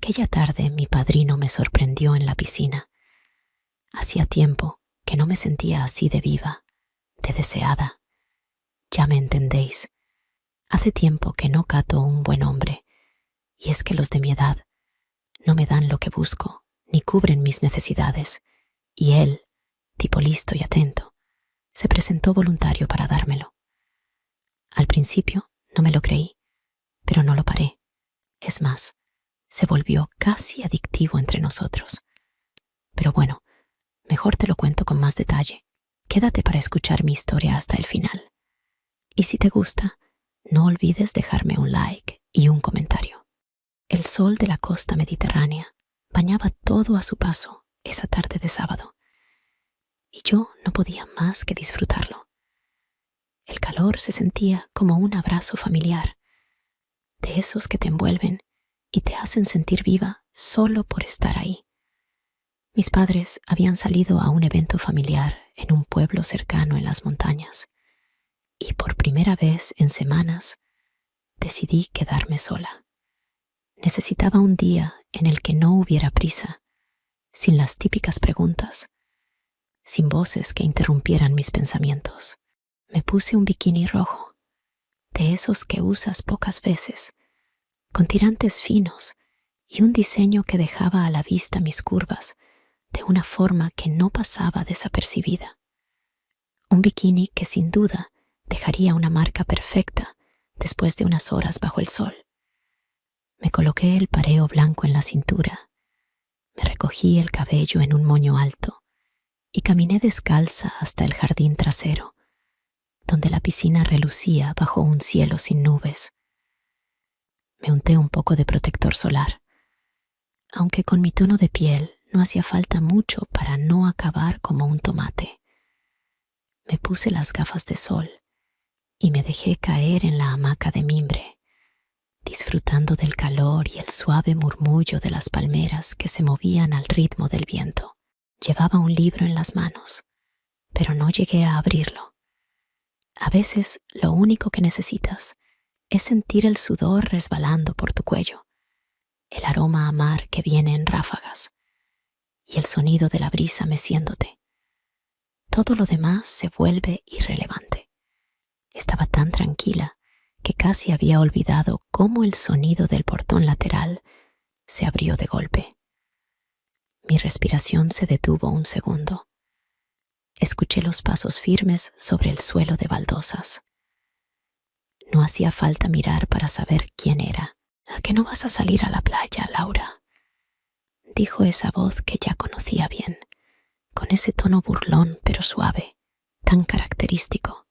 Aquella tarde mi padrino me sorprendió en la piscina. Hacía tiempo que no me sentía así de viva, de deseada. Ya me entendéis. Hace tiempo que no cato un buen hombre, y es que los de mi edad no me dan lo que busco, ni cubren mis necesidades, y él, tipo listo y atento, se presentó voluntario para dármelo. Al principio no me lo creí, pero no lo paré. Es más, se volvió casi adictivo entre nosotros. Pero bueno, mejor te lo cuento con más detalle. Quédate para escuchar mi historia hasta el final. Y si te gusta, no olvides dejarme un like y un comentario. El sol de la costa mediterránea bañaba todo a su paso esa tarde de sábado, y yo no podía más que disfrutarlo. El calor se sentía como un abrazo familiar, de esos que te envuelven y te hacen sentir viva solo por estar ahí. Mis padres habían salido a un evento familiar en un pueblo cercano en las montañas, y por primera vez en semanas decidí quedarme sola. Necesitaba un día en el que no hubiera prisa, sin las típicas preguntas, sin voces que interrumpieran mis pensamientos. Me puse un bikini rojo, de esos que usas pocas veces, con tirantes finos y un diseño que dejaba a la vista mis curvas de una forma que no pasaba desapercibida. Un bikini que sin duda dejaría una marca perfecta después de unas horas bajo el sol. Me coloqué el pareo blanco en la cintura, me recogí el cabello en un moño alto y caminé descalza hasta el jardín trasero, donde la piscina relucía bajo un cielo sin nubes. Me unté un poco de protector solar, aunque con mi tono de piel no hacía falta mucho para no acabar como un tomate. Me puse las gafas de sol y me dejé caer en la hamaca de mimbre, disfrutando del calor y el suave murmullo de las palmeras que se movían al ritmo del viento. Llevaba un libro en las manos, pero no llegué a abrirlo. A veces lo único que necesitas es sentir el sudor resbalando por tu cuello, el aroma a mar que viene en ráfagas y el sonido de la brisa meciéndote. Todo lo demás se vuelve irrelevante. Estaba tan tranquila que casi había olvidado cómo el sonido del portón lateral se abrió de golpe. Mi respiración se detuvo un segundo. Escuché los pasos firmes sobre el suelo de baldosas. No hacía falta mirar para saber quién era. ¿A qué no vas a salir a la playa, Laura?, dijo esa voz que ya conocía bien, con ese tono burlón pero suave, tan característico.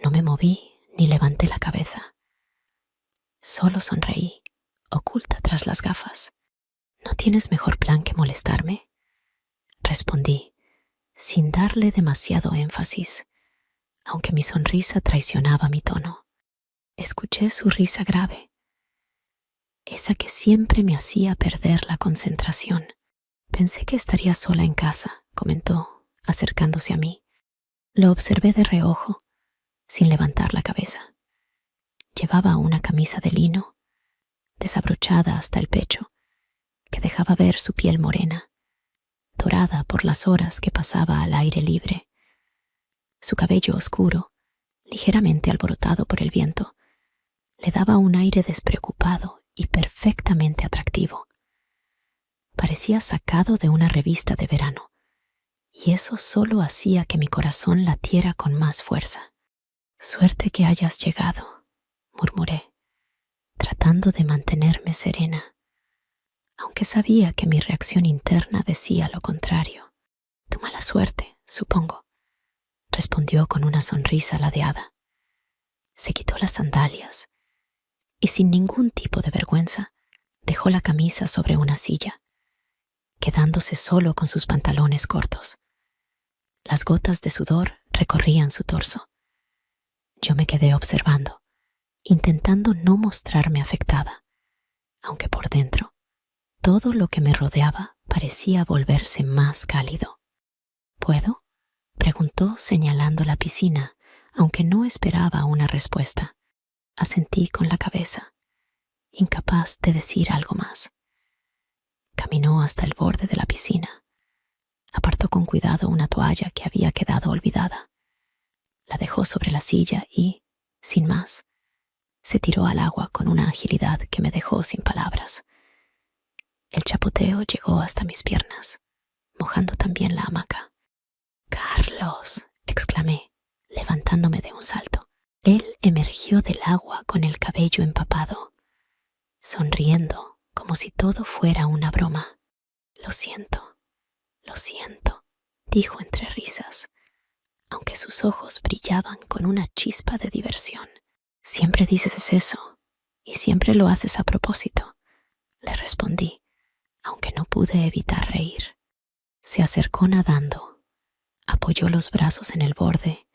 No me moví ni levanté la cabeza. Solo sonreí, oculta tras las gafas. ¿No tienes mejor plan que molestarme?, respondí, sin darle demasiado énfasis, aunque mi sonrisa traicionaba mi tono. Escuché su risa grave, esa que siempre me hacía perder la concentración. Pensé que estaría sola en casa, comentó, acercándose a mí. Lo observé de reojo, sin levantar la cabeza. Llevaba una camisa de lino, desabrochada hasta el pecho, que dejaba ver su piel morena, dorada por las horas que pasaba al aire libre. Su cabello oscuro, ligeramente alborotado por el viento, le daba un aire despreocupado y perfectamente atractivo. Parecía sacado de una revista de verano, y eso solo hacía que mi corazón latiera con más fuerza. «Suerte que hayas llegado», murmuré, tratando de mantenerme serena, aunque sabía que mi reacción interna decía lo contrario. «Tu mala suerte, supongo», respondió con una sonrisa ladeada. Se quitó las sandalias y sin ningún tipo de vergüenza dejó la camisa sobre una silla, quedándose solo con sus pantalones cortos. Las gotas de sudor recorrían su torso. Yo me quedé observando, intentando no mostrarme afectada, aunque por dentro todo lo que me rodeaba parecía volverse más cálido. ¿Puedo?, preguntó señalando la piscina, aunque no esperaba una respuesta. Asentí con la cabeza, incapaz de decir algo más. caminó hasta el borde de la piscina. Apartó con cuidado una toalla que había quedado olvidada. La dejó sobre la silla y, sin más, se tiró al agua con una agilidad que me dejó sin palabras. El chapoteo llegó hasta mis piernas, mojando también la hamaca. «¡Carlos!», exclamé, levantándome de un salto. Él emergió del agua con el cabello empapado, sonriendo como si todo fuera una broma. Lo siento, dijo entre risas, aunque sus ojos brillaban con una chispa de diversión. «Siempre dices eso, y siempre lo haces a propósito», le respondí, aunque no pude evitar reír. Se acercó nadando, apoyó los brazos en el borde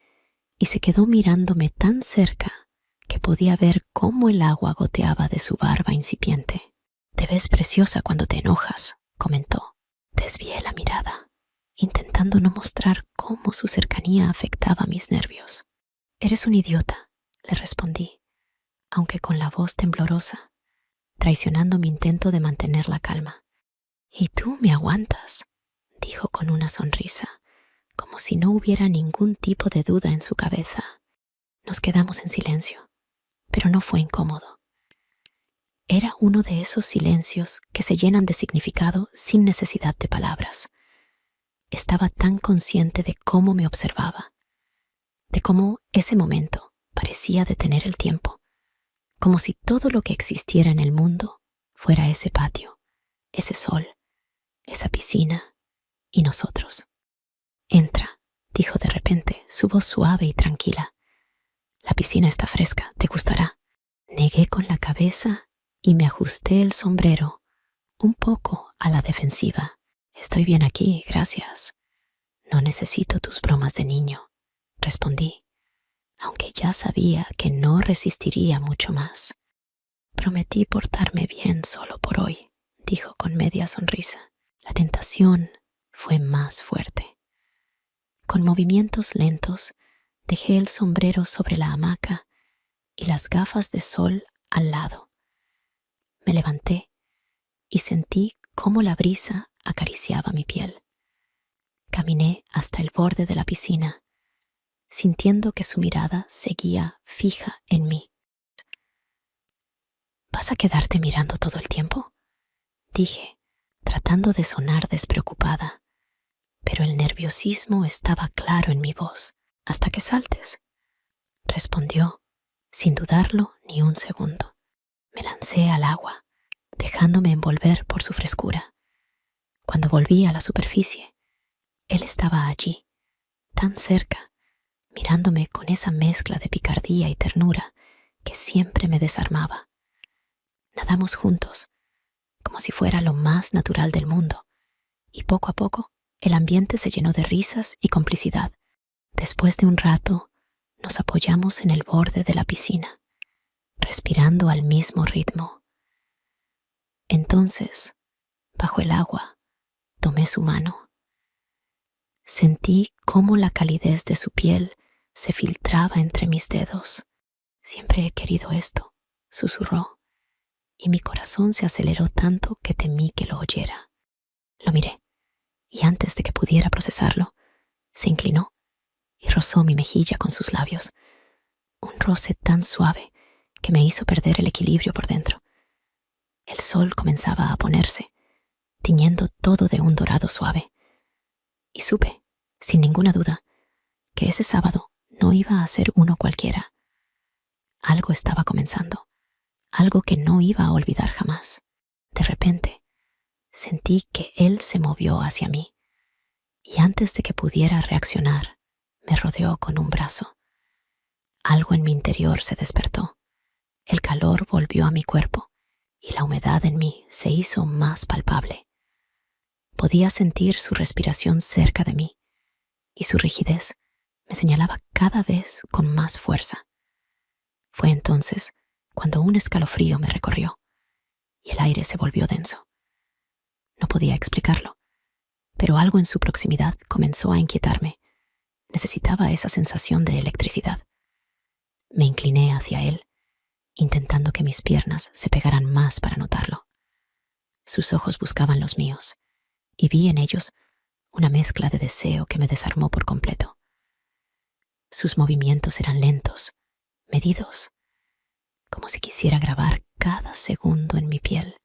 y se quedó mirándome tan cerca que podía ver cómo el agua goteaba de su barba incipiente. «Te ves preciosa cuando te enojas», comentó. Desvié la mirada, intentando no mostrar cómo su cercanía afectaba mis nervios. «Eres un idiota», le respondí, aunque con la voz temblorosa, traicionando mi intento de mantener la calma. «Y tú me aguantas», dijo con una sonrisa, como si no hubiera ningún tipo de duda en su cabeza. Nos quedamos en silencio, pero no fue incómodo. Era uno de esos silencios que se llenan de significado sin necesidad de palabras. Estaba tan consciente de cómo me observaba, de cómo ese momento parecía detener el tiempo, como si todo lo que existiera en el mundo fuera ese patio, ese sol, esa piscina y nosotros. «Entra», dijo de repente, su voz suave y tranquila. «La piscina está fresca, te gustará». Negué con la cabeza y me ajusté el sombrero, un poco a la defensiva. «Estoy bien aquí, gracias. No necesito tus bromas de niño», respondí, aunque ya sabía que no resistiría mucho más. «Prometí portarme bien solo por hoy», dijo con media sonrisa. La tentación fue más fuerte. Con movimientos lentos, dejé el sombrero sobre la hamaca y las gafas de sol al lado. Me levanté y sentí cómo la brisa acariciaba mi piel. Caminé hasta el borde de la piscina, sintiendo que su mirada seguía fija en mí. «¿Vas a quedarte mirando todo el tiempo?», dije, tratando de sonar despreocupada, pero el nerviosismo estaba claro en mi voz. «Hasta que saltes», respondió, sin dudarlo ni un segundo. Me lancé al agua, dejándome envolver por su frescura. Cuando volví a la superficie, él estaba allí, tan cerca, mirándome con esa mezcla de picardía y ternura que siempre me desarmaba. Nadamos juntos, como si fuera lo más natural del mundo, y poco a poco el ambiente se llenó de risas y complicidad. Después de un rato, nos apoyamos en el borde de la piscina, respirando al mismo ritmo. Entonces, bajo el agua, tomé su mano. Sentí cómo la calidez de su piel se filtraba entre mis dedos. «Siempre he querido esto», susurró, y mi corazón se aceleró tanto que temí que lo oyera. Lo miré, y antes de que pudiera procesarlo, se inclinó y rozó mi mejilla con sus labios. Un roce tan suave que me hizo perder el equilibrio por dentro. El sol comenzaba a ponerse, tiñendo todo de un dorado suave. Y supe, sin ninguna duda, que ese sábado no iba a ser uno cualquiera. Algo estaba comenzando, algo que no iba a olvidar jamás. De repente, sentí que él se movió hacia mí, y antes de que pudiera reaccionar, me rodeó con un brazo. Algo en mi interior se despertó. El calor volvió a mi cuerpo, y la humedad en mí se hizo más palpable. Podía sentir su respiración cerca de mí, y su rigidez me señalaba cada vez con más fuerza. Fue entonces cuando un escalofrío me recorrió, y el aire se volvió denso. No podía explicarlo, pero algo en su proximidad comenzó a inquietarme. Necesitaba esa sensación de electricidad. Me incliné hacia él, intentando que mis piernas se pegaran más para notarlo. Sus ojos buscaban los míos, y vi en ellos una mezcla de deseo que me desarmó por completo. Sus movimientos eran lentos, medidos, como si quisiera grabar cada segundo en mi piel.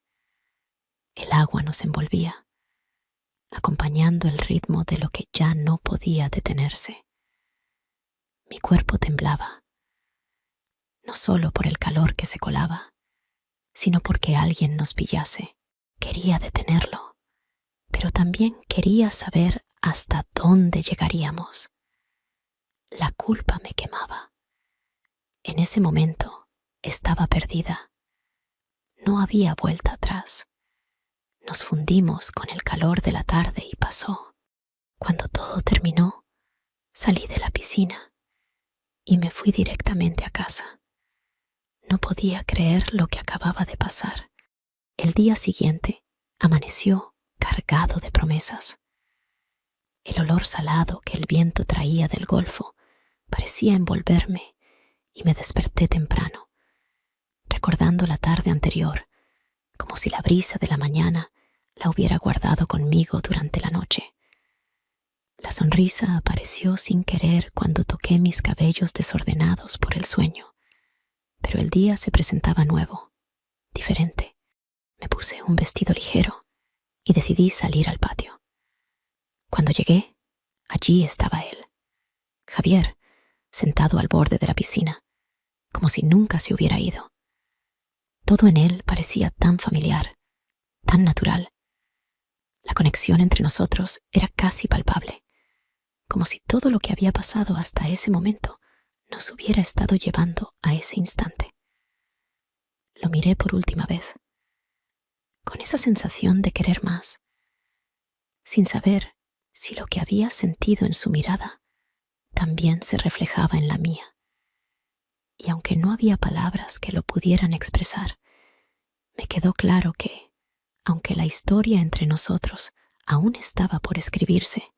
El agua nos envolvía, acompañando el ritmo de lo que ya no podía detenerse. Mi cuerpo temblaba, no solo por el calor que se colaba, sino porque alguien nos pillase. Quería detenerlo, pero también quería saber hasta dónde llegaríamos. La culpa me quemaba. En ese momento estaba perdida. No había vuelta atrás. Nos fundimos con el calor de la tarde y pasó. Cuando todo terminó, salí de la piscina y me fui directamente a casa. No podía creer lo que acababa de pasar. El día siguiente amaneció cargado de promesas. El olor salado que el viento traía del Golfo parecía envolverme y me desperté temprano, recordando la tarde anterior, como si la brisa de la mañana la hubiera guardado conmigo durante la noche. La sonrisa apareció sin querer cuando toqué mis cabellos desordenados por el sueño, pero el día se presentaba nuevo, diferente. Me puse un vestido ligero y decidí salir al patio. Cuando llegué, allí estaba él, Javier, sentado al borde de la piscina, como si nunca se hubiera ido. Todo en él parecía tan familiar, tan natural. La conexión entre nosotros era casi palpable, como si todo lo que había pasado hasta ese momento nos hubiera estado llevando a ese instante. Lo miré por última vez, con esa sensación de querer más, sin saber si lo que había sentido en su mirada también se reflejaba en la mía. Y aunque no había palabras que lo pudieran expresar, me quedó claro que, aunque la historia entre nosotros aún estaba por escribirse,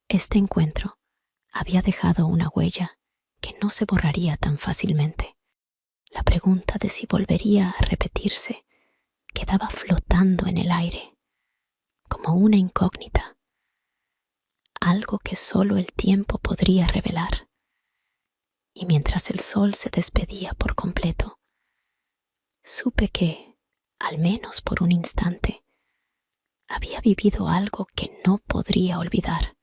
este encuentro había dejado una huella que no se borraría tan fácilmente. La pregunta de si volvería a repetirse quedaba flotando en el aire, como una incógnita, algo que solo el tiempo podría revelar. Y mientras el sol se despedía por completo, supe que, al menos por un instante, había vivido algo que no podría olvidar.